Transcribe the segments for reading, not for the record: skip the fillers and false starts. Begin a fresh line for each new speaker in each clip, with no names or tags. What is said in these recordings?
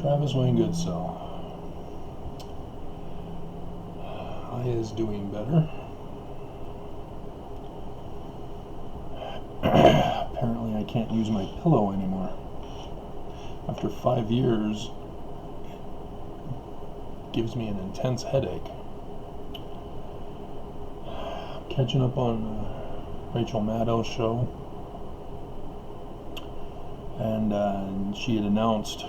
Travis Wayne Goodsell. I is doing better. Apparently I can't use my pillow anymore. After 5 years, it gives me an intense headache. I'm catching up on Rachel Maddow's show, and she had announced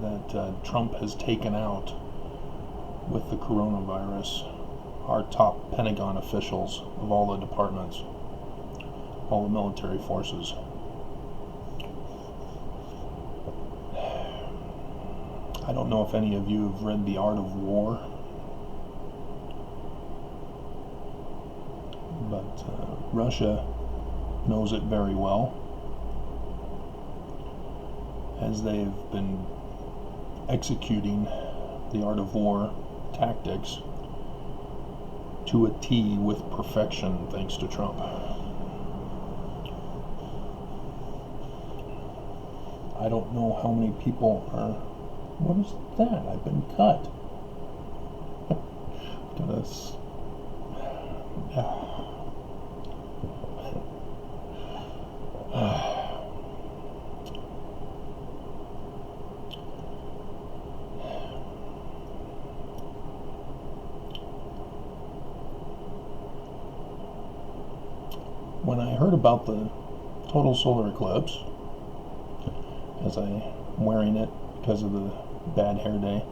that Trump has taken out, with the coronavirus, our top Pentagon officials of all the departments, all the military forces. I don't know if any of you have read The Art of War, but Russia knows it very well, as they've been executing the art of war tactics to a T with perfection, thanks to Trump. I don't know how many people are... What is that? I've been cut. When I heard about the total solar eclipse, as I'm wearing it because of the bad hair day,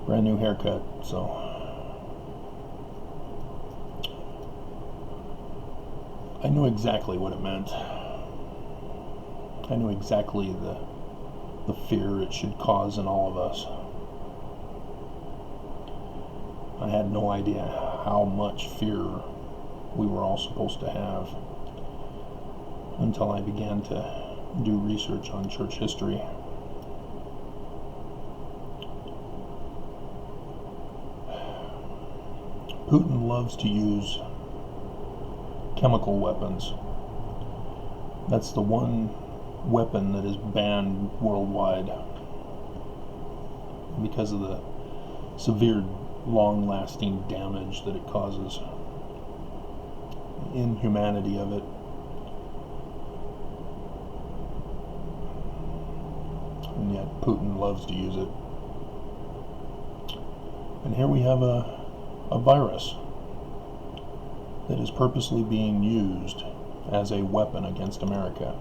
brand new haircut, so I knew exactly what it meant. I knew exactly the fear it should cause in all of us. I had no idea how much fear we were all supposed to have until I began to do research on church history. Putin loves to use chemical weapons. That's the one weapon that is banned worldwide because of the severe, long-lasting damage that it causes. Inhumanity of it. And yet Putin loves to use it. And here we have a virus that is purposely being used as a weapon against America.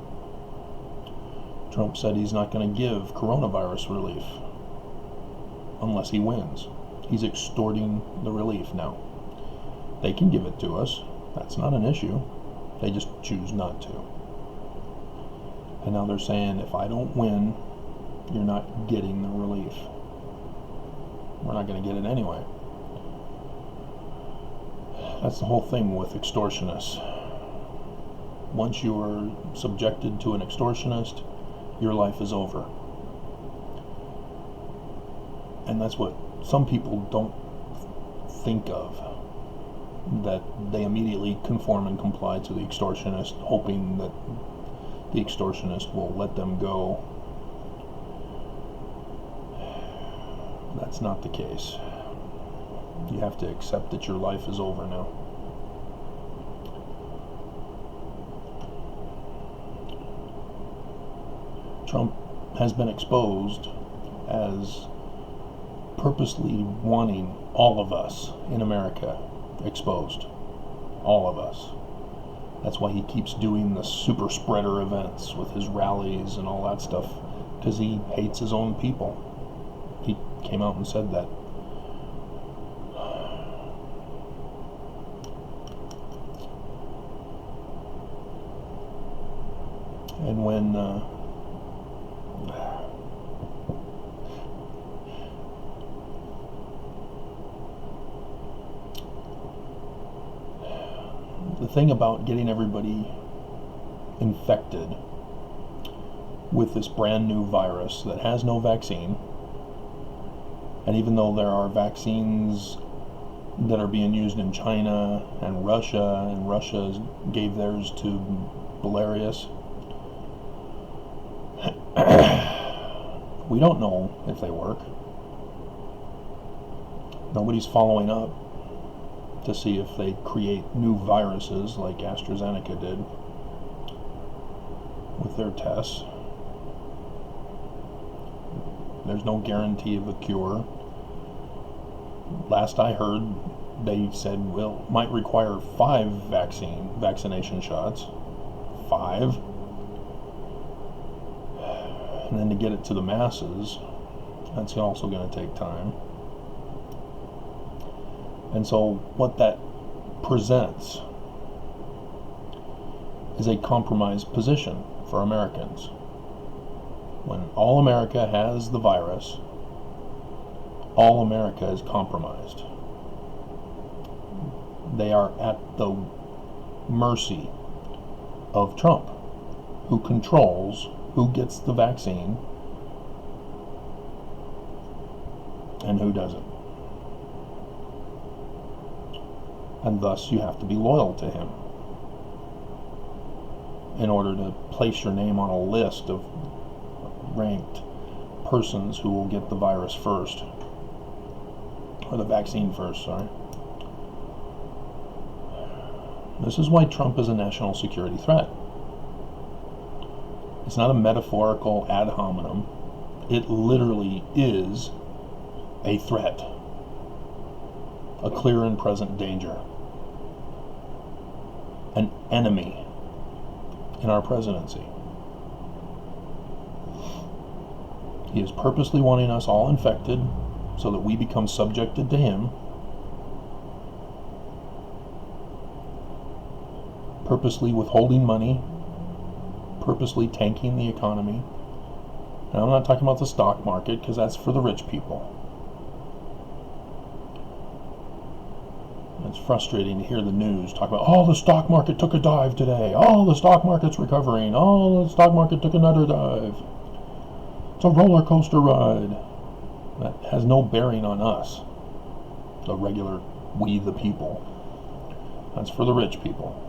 Trump said he's not going to give coronavirus relief unless he wins. He's extorting the relief now. They can give it to us. That's not an issue. They just choose not to. And now they're saying, if I don't win, you're not getting the relief. We're not going to get it anyway. That's the whole thing with extortionists. Once you are subjected to an extortionist, your life is over. And that's what some people don't think of, that they immediately conform and comply to the extortionist, hoping that the extortionist will let them go. That's not the case. You have to accept that your life is over now. Trump has been exposed as purposely wanting all of us in America exposed. All of us. That's why he keeps doing the super spreader events with his rallies and all that stuff, because he hates his own people. He came out and said that. And when the thing about getting everybody infected with this brand new virus that has no vaccine, and even though there are vaccines that are being used in China and Russia gave theirs to Belarus, We don't know if they work. Nobody's following up to see if they create new viruses like AstraZeneca did with their tests. There's no guarantee of a cure. Last I heard, they said, well, might require 5 vaccination shots. 5. And then to get it to the masses, that's also going to take time. And so what that presents is a compromised position for Americans. When all America has the virus, all America is compromised. They are at the mercy of Trump, who controls who gets the vaccine and who doesn't. And thus you have to be loyal to him in order to place your name on a list of ranked persons who will get the virus first, or the vaccine first, sorry. This is why Trump is a national security threat. It's not a metaphorical ad hominem. It literally is a threat, a clear and present danger, an enemy in our presidency. He is purposely wanting us all infected so that we become subjected to him, purposely withholding money, purposely tanking the economy. And I'm not talking about the stock market, because that's for the rich people. It's frustrating to hear the news talk about, oh, the stock market took a dive today. Oh, the stock market's recovering. Oh, the stock market took another dive. It's a roller coaster ride. That has no bearing on us, the regular we the people. That's for the rich people.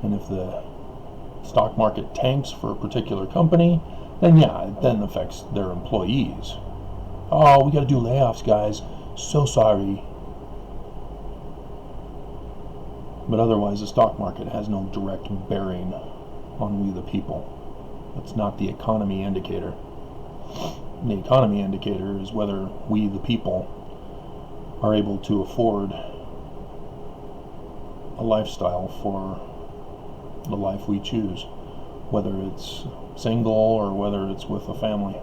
And if the stock market tanks for a particular company, then yeah, it then affects their employees. Oh, we got to do layoffs, guys. So sorry. But otherwise, the stock market has no direct bearing on we the people. It's not the economy indicator. The economy indicator is whether we the people are able to afford a lifestyle for the life we choose, whether it's single or whether it's with a family.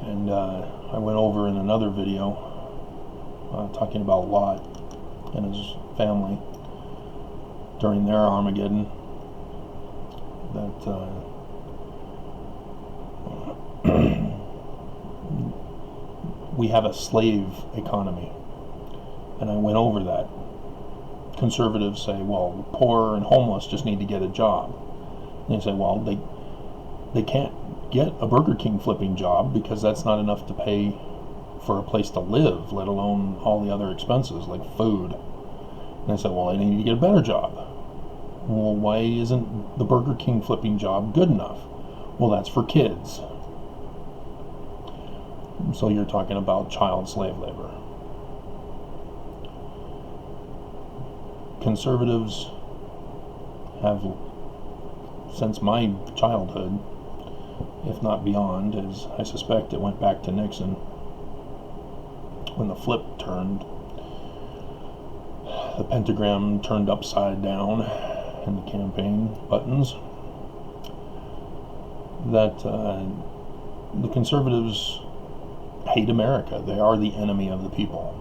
And I went over in another video talking about Lot and his family during their Armageddon, that we have a slave economy, and I went over that. Conservatives say, well, poor and homeless just need to get a job. And they say, well, they can't get a Burger King flipping job because that's not enough to pay for a place to live, let alone all the other expenses like food. And I said, well, they need to get a better job. Well, why isn't the Burger King flipping job good enough? Well, that's for kids. So you're talking about child slave labor. Conservatives have, since my childhood, if not beyond, as I suspect it went back to Nixon, when the flip turned, the pentagram turned upside down in the campaign buttons, that the conservatives hate America. They are the enemy of the people.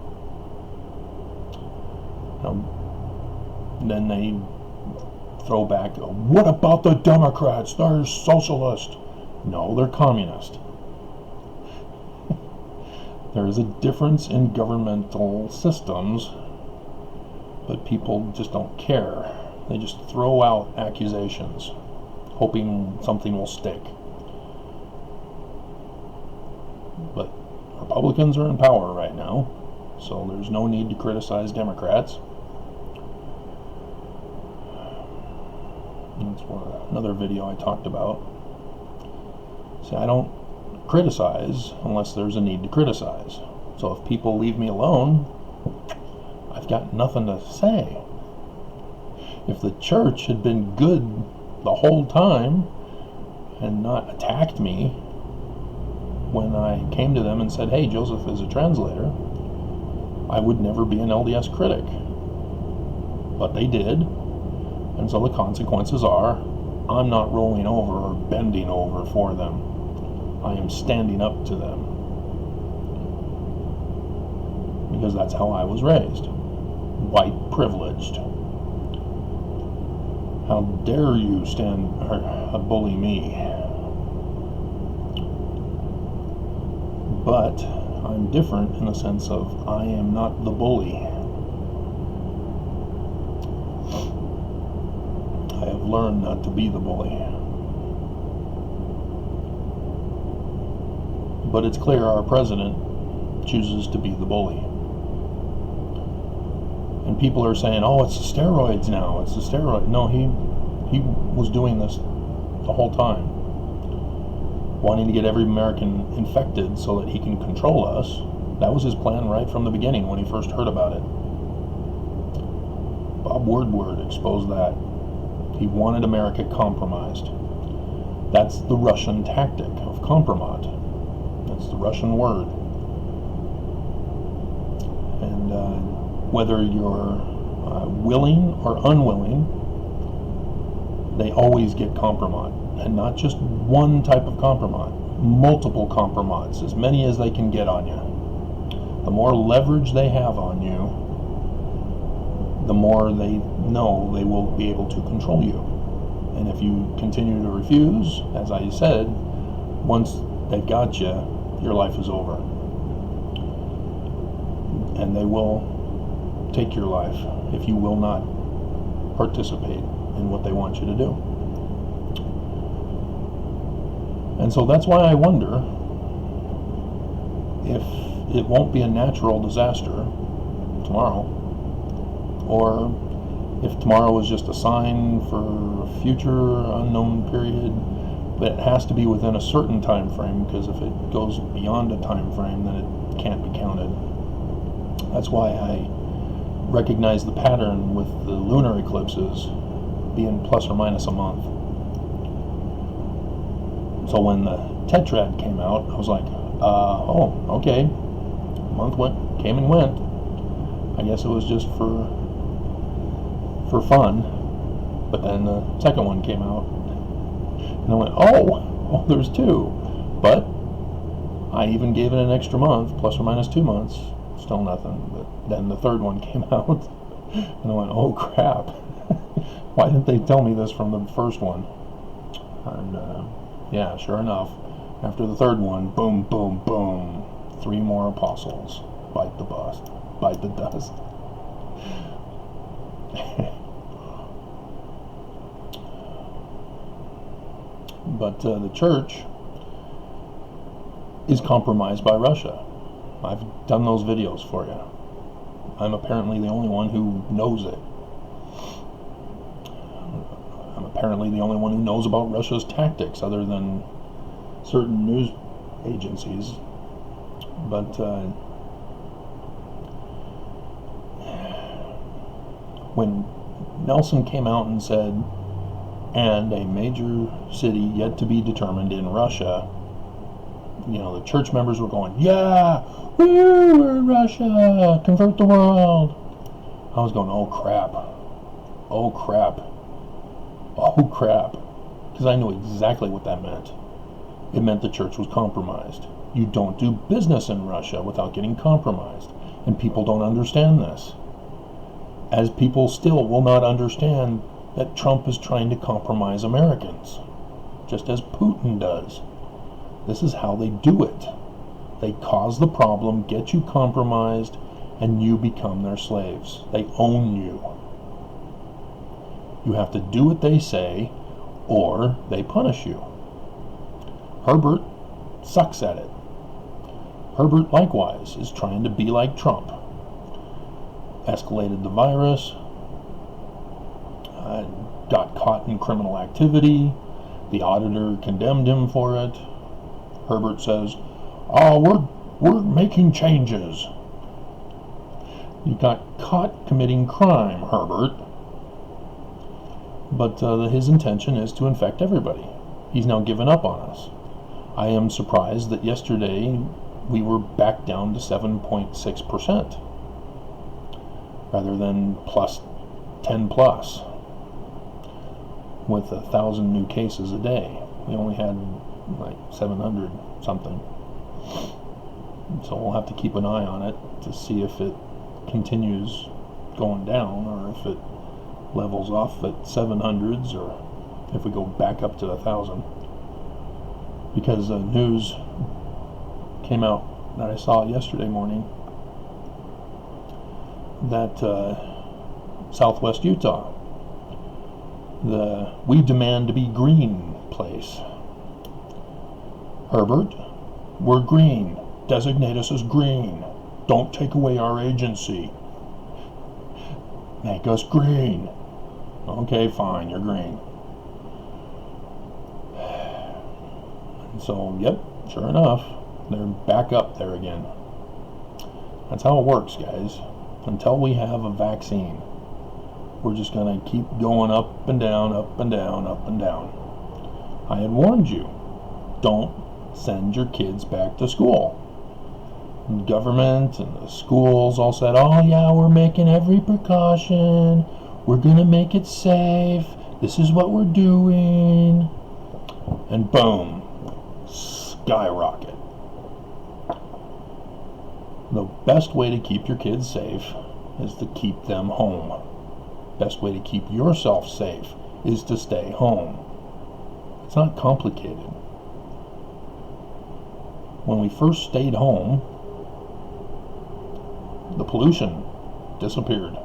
Then they throw back, what about the Democrats? They're socialist. No, they're communist. There is a difference in governmental systems, but people just don't care. They just throw out accusations, hoping something will stick. But Republicans are in power right now, so there's no need to criticize Democrats. That's another video I talked about. See, I don't criticize unless there's a need to criticize. So if people leave me alone, I've got nothing to say. If the church had been good the whole time and not attacked me when I came to them and said, hey, Joseph is a translator, I would never be an LDS critic. But they did, and so the consequences are, I'm not rolling over or bending over for them. I am standing up to them. Because that's how I was raised. White privileged. How dare you bully me? But I'm different in the sense of I am not the bully. I have learned not to be the bully. But it's clear our president chooses to be the bully. And people are saying, oh, it's the steroids now. It's the steroid. No, he was doing this the whole time. Wanting to get every American infected so that he can control us. That was his plan right from the beginning when he first heard about it. Bob Woodward exposed that. He wanted America compromised. That's the Russian tactic of Kompromat. That's the Russian word. And whether you're willing or unwilling, they always get Kompromat. And not just one type of Kompromat, multiple Kompromats, as many as they can get on you. The more leverage they have on you, the more they know they will be able to control you. And if you continue to refuse, as I said, once they've got you, your life is over. And they will take your life if you will not participate in what they want you to do. And so that's why I wonder if it won't be a natural disaster tomorrow, or if tomorrow is just a sign for a future unknown period, but it has to be within a certain time frame, because if it goes beyond a time frame, then it can't be counted. That's why I recognize the pattern with the lunar eclipses being plus or minus a month. So when the tetrad came out, I was like, oh, okay. A month came and went. I guess it was just for fun. But then the second one came out, and I went, oh, there's two. But I even gave it an extra month, plus or minus 2 months. Still nothing. But then the third one came out, and I went, oh crap. Why didn't they tell me this from the first one? And yeah, sure enough, after the third one, boom, boom, boom, 3 more apostles. Bite the dust. But the church is compromised by Russia. I've done those videos for you. I'm apparently the only one who knows it. I'm apparently the only one who knows about Russia's tactics, other than certain news agencies. But when Nelson came out and said, and a major city yet to be determined in Russia, the church members were going, yeah, we're in Russia, convert the world. I was going, oh crap, because I knew exactly what that meant. It meant the church was compromised. You don't do business in Russia without getting compromised, and people don't understand this. As people still will not understand that Trump is trying to compromise Americans, just as Putin does. This is how they do it. They cause the problem, get you compromised, and you become their slaves. They own you. You have to do what they say, or they punish you. Herbert sucks at it. Herbert, likewise, is trying to be like Trump. Escalated the virus, got caught in criminal activity. The auditor condemned him for it. Herbert says, "Oh, we're making changes." You got caught committing crime, Herbert. But his intention is to infect everybody. He's now given up on us. I am surprised that yesterday we were back down to 7.6% rather than plus 10 plus with 1,000 new cases a day. We only had like 700 something. So we'll have to keep an eye on it to see if it continues going down or if it levels off at 700s or if we go back up to 1,000. Because news came out that I saw yesterday morning that Southwest Utah, the "We Demand to Be Green" place. Herbert, we're green. Designate us as green. Don't take away our agency. Make us green. Okay, fine, you're green. And so, yep, sure enough, they're back up there again. That's how it works, guys. Until we have a vaccine, we're just going to keep going up and down, up and down, up and down. I had warned you, don't send your kids back to school. And the government and the schools all said, "Oh yeah, we're making every precaution. We're going to make it safe. This is what we're doing." And boom, skyrocket. The best way to keep your kids safe is to keep them home. Best way to keep yourself safe is to stay home. It's not complicated. When we first stayed home, the pollution disappeared.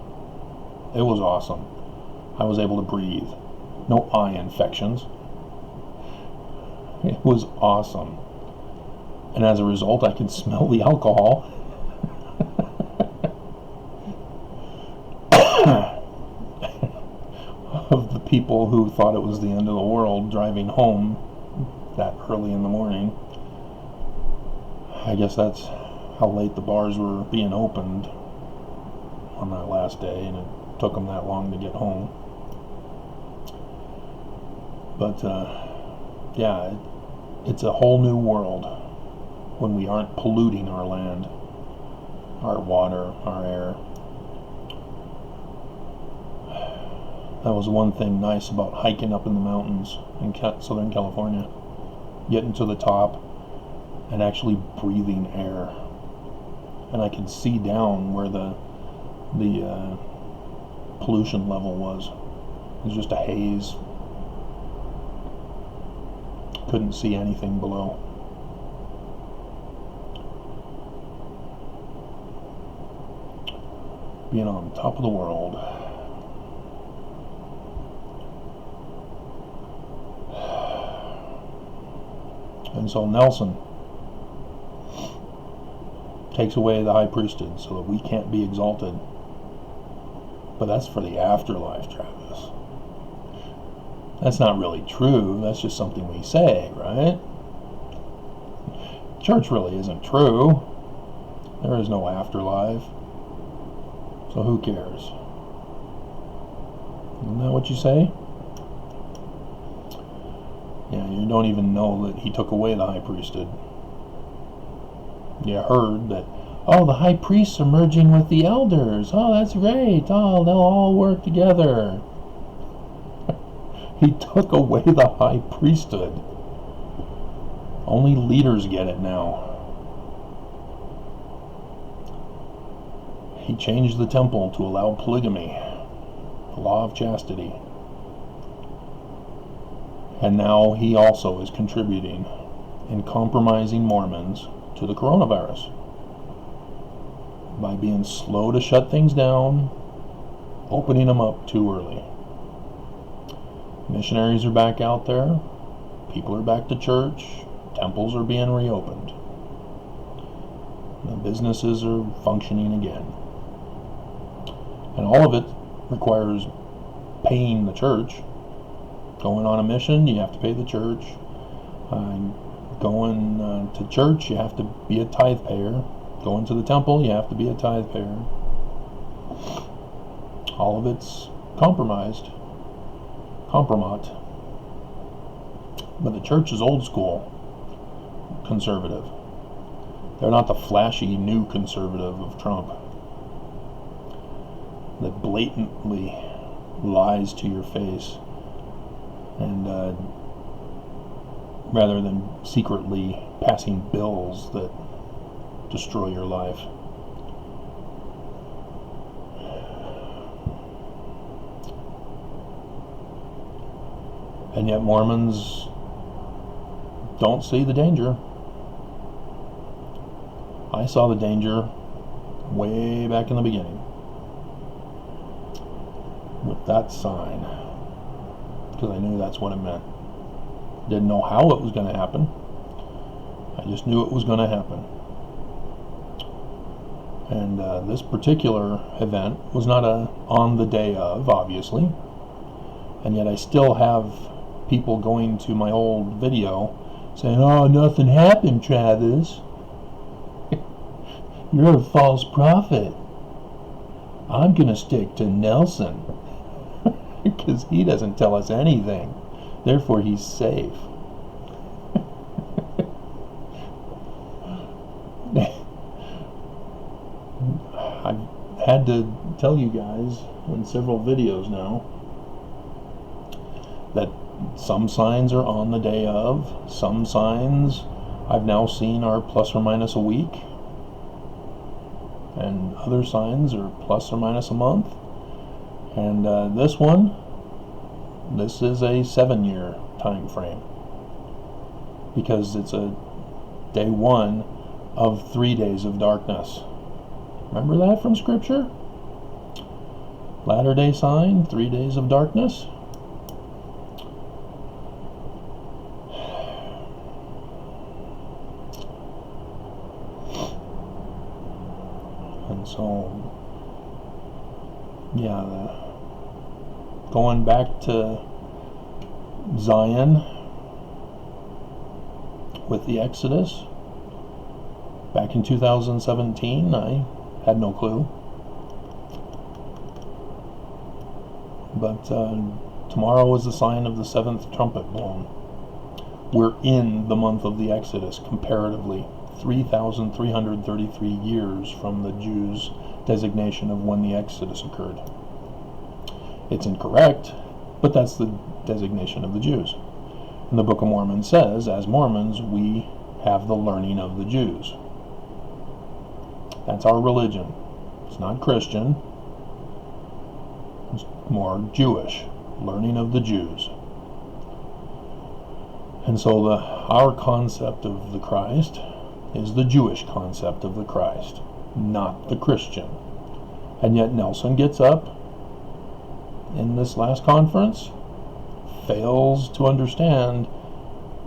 It was awesome. I was able to breathe. No eye infections. It was awesome. And as a result, I could smell the alcohol. Of the people who thought it was the end of the world driving home that early in the morning. I guess that's how late the bars were being opened on that last day, and it took them that long to get home. But yeah, it's a whole new world when we aren't polluting our land, our water, our air. That was one thing nice about hiking up in the mountains in Southern California. Getting to the top and actually breathing air. And I could see down where the pollution level was. It was just a haze. Couldn't see anything below. Being on top of the world. And so Nelson takes away the high priesthood so that we can't be exalted. But that's for the afterlife, Travis. That's not really true. That's just something we say, right? Church really isn't true. There is no afterlife. So who cares? Isn't that what you say? Yeah, you don't even know that he took away the high priesthood. You heard that, oh, the high priests are merging with the elders. Oh, that's great. Oh, they'll all work together. He took away the high priesthood. Only leaders get it now. He changed the temple to allow polygamy, the law of chastity. And now he also is contributing in compromising Mormons to the coronavirus by being slow to shut things down, opening them up too early. Missionaries are back out there, people are back to church, temples are being reopened, the businesses are functioning again. And all of it requires paying the church. Going on a mission, you have to pay the church. Going to church, you have to be a tithe payer. Going to the temple, you have to be a tithe payer. All of it's compromised. Kompromat. But the church is old school conservative. They're not the flashy new conservative of Trump that blatantly lies to your face, and rather than secretly passing bills that destroy your life. And yet Mormons don't see the danger. I saw the danger way back in the beginning with that sign, because I knew that's what it meant. Didn't know how it was going to happen. I just knew it was going to happen. And this particular event was not on the day of, obviously. And yet I still have people going to my old video saying, "Oh, nothing happened, Travis. You're a false prophet. I'm going to stick to Nelson because he doesn't tell us anything. Therefore, he's safe." I've had to tell you guys in several videos now that some signs are on the day of. Some signs I've now seen are plus or minus a week. And other signs are plus or minus a month. And this is a 7-year time frame, because it's a day 1 of 3 days of darkness. Remember that from Scripture? Latter-day sign, 3 days of darkness. And so, yeah, going back to Zion with the Exodus back in 2017, I had no clue. But tomorrow is the sign of the 7th trumpet blown. We're in the month of the Exodus, comparatively, 3,333 years from the Jews' designation of when the Exodus occurred. It's incorrect, but that's the designation of the Jews. And the Book of Mormon says, as Mormons, we have the learning of the Jews. That's our religion. It's not Christian. It's more Jewish. Learning of the Jews. And so our concept of the Christ is the Jewish concept of the Christ, not the Christian. And yet Nelson gets up in this last conference, fails to understand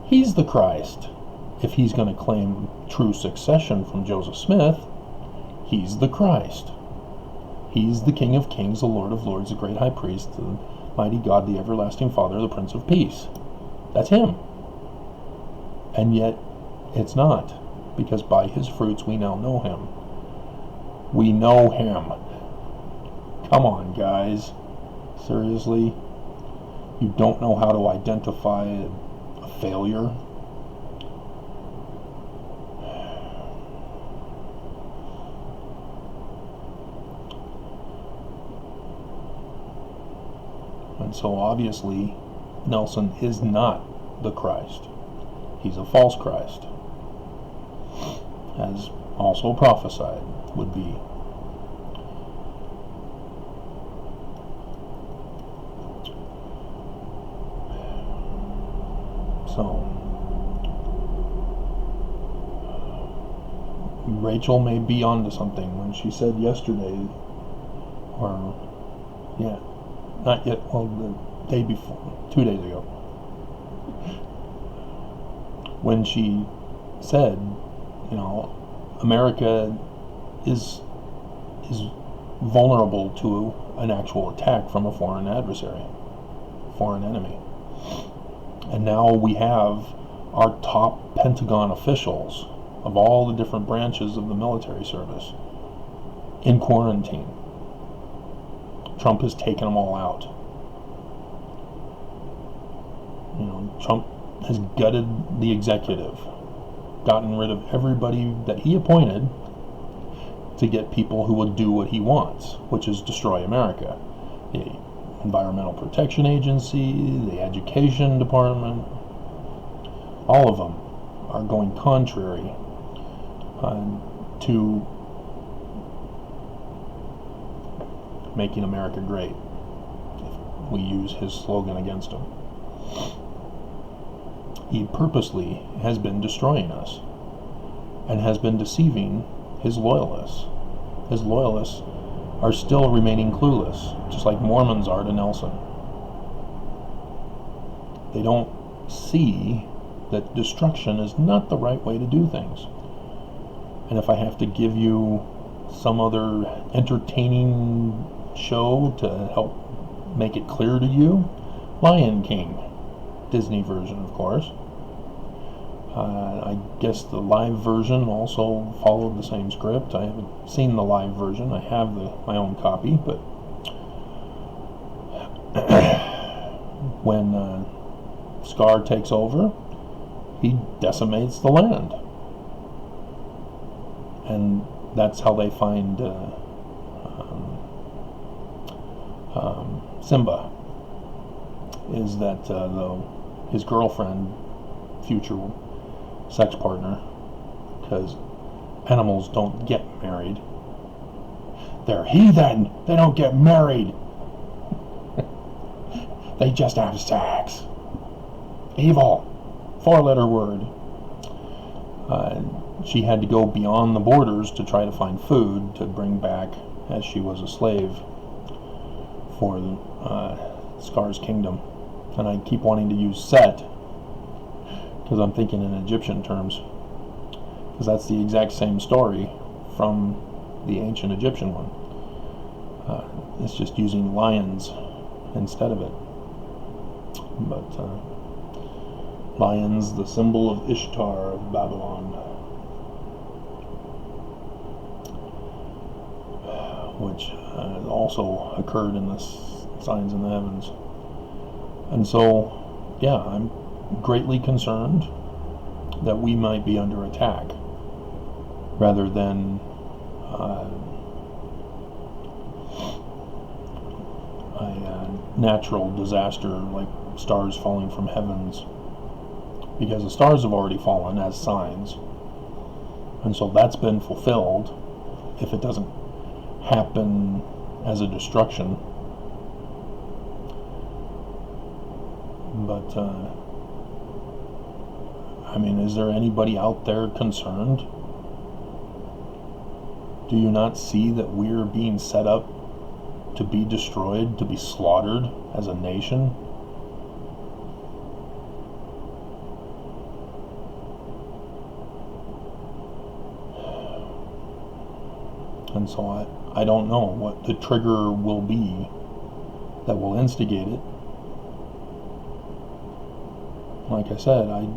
he's the Christ. If he's going to claim true succession from Joseph Smith, he's the Christ. He's the King of Kings, the Lord of Lords, the great high priest, the mighty God, the everlasting Father, the Prince of Peace. That's him. And yet, it's not. Because by his fruits we now know him. We know him. Come on, guys. Seriously? You don't know how to identify a failure? And so obviously, Nelson is not the Christ. He's a false Christ, as also prophesied would be. So, Rachel may be onto something when she said yesterday, or, yeah, not yet, well, the day before, 2 days ago, when she said, you know, America is vulnerable to an actual attack from a foreign adversary, foreign enemy. And now we have our top Pentagon officials of all the different branches of the military service in quarantine. Trump has taken them all out. You know, Trump has gutted the executive, gotten rid of everybody that he appointed to get people who would do what he wants, which is destroy America. The Environmental Protection Agency, the Education Department, all of them are going contrary to making America great, if we use his slogan against him. He purposely has been destroying us and has been deceiving his loyalists. His loyalists are still remaining clueless, just like Mormons are to Nelson. They don't see that destruction is not the right way to do things. And if I have to give you some other entertaining show to help make it clear to you, Lion King, Disney version, of course. I guess the live version also followed the same script. I haven't seen the live version. I have my own copy, but when Scar takes over, he decimates the land. And that's how they find Simba, is that his girlfriend, future sex partner, because animals don't get married. They're heathen. They don't get married. They just have sex. Evil. 4-letter word. She had to go beyond the borders to try to find food to bring back, as she was a slave for Scar's kingdom. And I keep wanting to use Set because I'm thinking in Egyptian terms, because that's the exact same story from the ancient Egyptian one. It's just using lions instead of it. But lions, the symbol of Ishtar of Babylon, which also occurred in the signs in the heavens. And so, yeah, I'm greatly concerned that we might be under attack rather than a natural disaster like stars falling from heavens, because the stars have already fallen as signs, and so that's been fulfilled. If it doesn't happen as a destruction, but I mean, is there anybody out there concerned? Do you not see that we're being set up to be destroyed, to be slaughtered as a nation? And so I don't know what the trigger will be that will instigate it. Like I said, I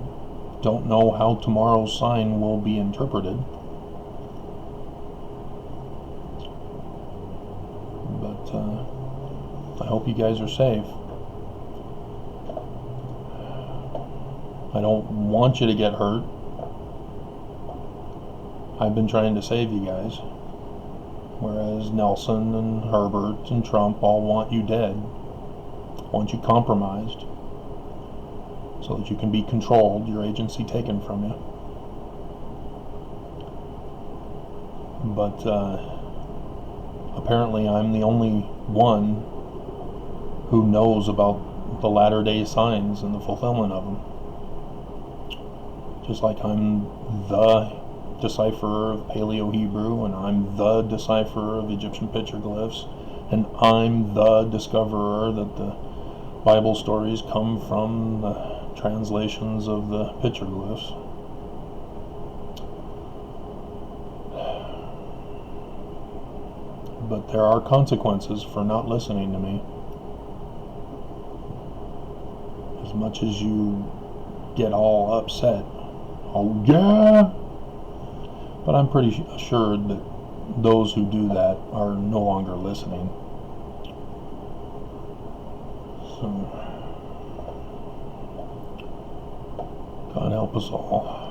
don't know how tomorrow's sign will be interpreted. But I hope you guys are safe. I don't want you to get hurt. I've been trying to save you guys, whereas Nelson and Herbert and Trump all want you dead, want you compromised, so that you can be controlled, your agency taken from you. But apparently I'm the only one who knows about the latter-day signs and the fulfillment of them. Just like I'm the decipherer of Paleo-Hebrew, and I'm the decipherer of Egyptian petroglyphs, and I'm the discoverer that the Bible stories come from the translations of the petroglyphs. but there are consequences for not listening to me. As much as you get all upset, oh yeah, but I'm pretty assured that those who do that are no longer listening. So, God help us all.